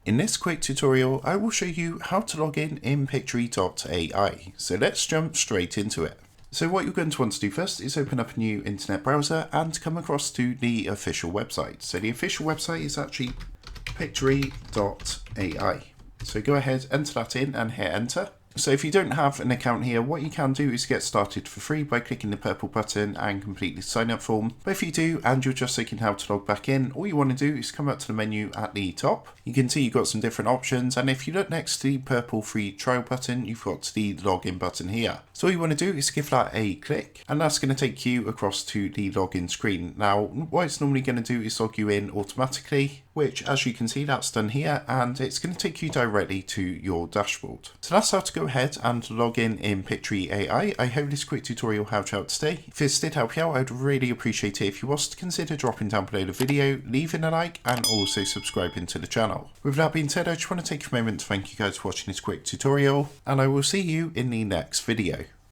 In this quick tutorial, I will show you how to log in Pictory.ai. So let's jump straight into it. So what you're going to want to do first is open up a new internet browser and come across to the official website. So the official website is actually Pictory.ai. So go ahead, enter that in and hit enter. So if you don't have an account here, what you can do is get started for free by clicking the purple button and complete the sign up form. But if you do and you're just thinking how to log back in, all you want to do is come up to the menu at the top. You can see you've got some different options, and if you look next to the purple free trial button, you've got the login button here. So all you want to do is give that a click, and that's going to take you across to the login screen. Now what it's normally going to do is log you in automatically, which as you can see that's done here, and it's going to take you directly to your dashboard. So that's how to go ahead and log in Pictory AI. I hope this quick tutorial helped you out today. If this did help you out, I'd really appreciate it if you was to consider dropping down below the video, leaving a like, and also subscribing to the channel. With that being said, I just want to take a moment to thank you guys for watching this quick tutorial, and I will see you in the next video.